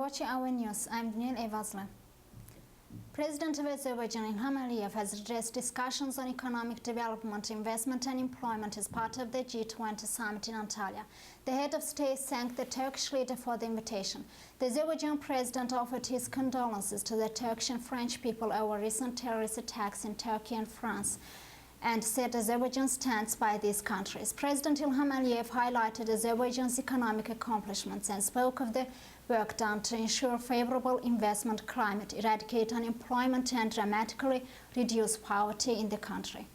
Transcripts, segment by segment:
watching our news. I'm Daniel Evazlı. President of Azerbaijan Ilham Aliyev has addressed discussions on economic development, investment and employment as part of the G20 summit in Antalya. The head of state thanked the Turkish leader for the invitation. The Azerbaijan president offered his condolences to the Turkish and French people over recent terrorist attacks in Turkey and France, and said Azerbaijan stands by these countries. President Ilham Aliyev highlighted Azerbaijan's economic accomplishments and spoke of the work done to ensure favorable investment climate, eradicate unemployment and dramatically reduce poverty in the country.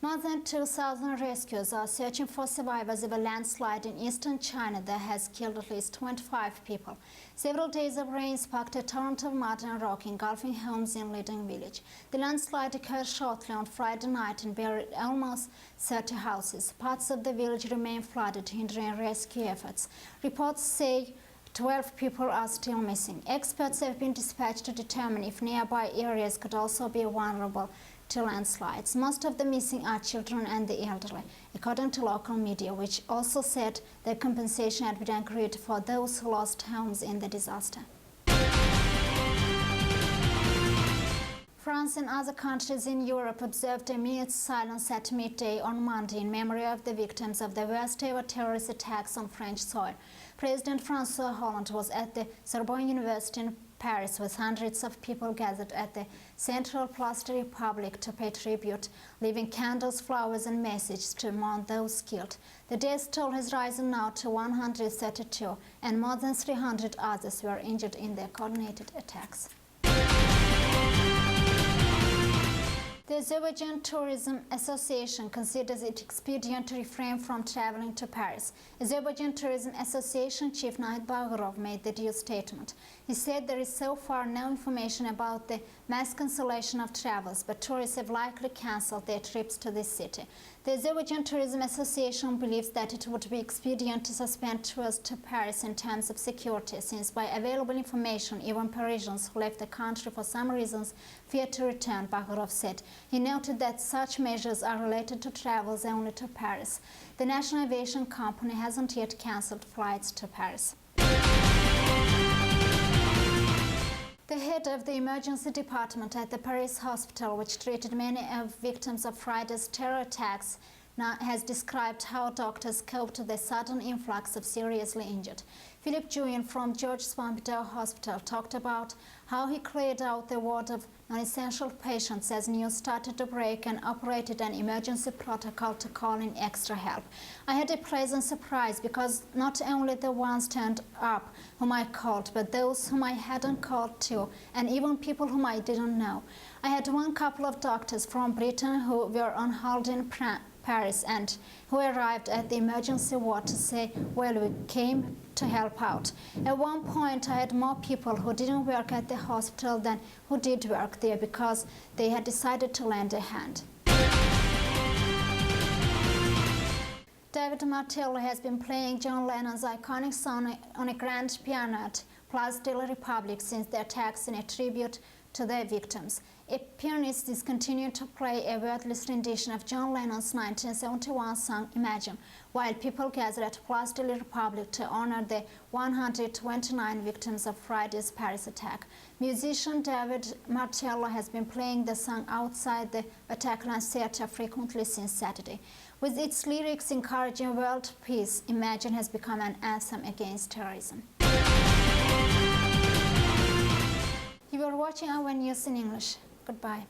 More than 2,000 rescuers are searching for survivors of a landslide in eastern China that has killed at least 25 people. Several days of rain sparked a torrent of mud and rock, engulfing homes in Liding village. The landslide occurred shortly on Friday night and buried almost 30 houses. Parts of the village remain flooded, hindering rescue efforts. Reports say 12 people are still missing. Experts have been dispatched to determine if nearby areas could also be vulnerable to landslides. Most of the missing are children and the elderly, according to local media, which also said that compensation had been agreed for those who lost homes in the disaster. France and other countries in Europe observed a minute's silence at midday on Monday in memory of the victims of the worst ever terrorist attacks on French soil. President François Hollande was at the Sorbonne University in Paris with hundreds of people gathered at the Central Place de la République to pay tribute, leaving candles, flowers and messages to mourn those killed. The death toll has risen now to 132 and more than 300 others were injured in the coordinated attacks. The Azerbaijan Tourism Association considers it expedient to refrain from traveling to Paris. Azerbaijan Tourism Association chief Nahid Bagirov made the due statement. He said there is so far no information about the mass cancellation of travels, but tourists have likely cancelled their trips to this city. The Azerbaijan Tourism Association believes that it would be expedient to suspend tours to Paris in terms of security, since by available information, even Parisians who left the country for some reasons fear to return, Bagirov said. He noted that such measures are related to travels only to Paris. The national aviation company hasn't yet cancelled flights to Paris. The head of the emergency department at the Paris hospital, which treated many of victims of Friday's terror attacks, now has described how doctors coped with the sudden influx of seriously injured. Philippe Juin from Georges Pompidou Hospital talked about how he cleared out the ward of non-essential patients as news started to break and operated an emergency protocol to call in extra help. I had a pleasant surprise because not only the ones turned up whom I called, but those whom I hadn't called to, and even people whom I didn't know. I had one couple of doctors from Britain who were on holiday in Paris and who arrived at the emergency ward to say, well, we came to help out. At one point, I had more people who didn't work at the hospital than who did work there because they had decided to lend a hand. David Martello has been playing John Lennon's iconic song on a grand piano at Place de la République since the attacks in a tribute to their victims. A pianist is continuing to play a wordless rendition of John Lennon's 1971 song Imagine, while people gather at Place de la République to honor the 129 victims of Friday's Paris attack. Musician David Martello has been playing the song outside the Bataclan Theatre frequently since Saturday. With its lyrics encouraging world peace, Imagine has become an anthem against terrorism. You are watching our news in English. Goodbye.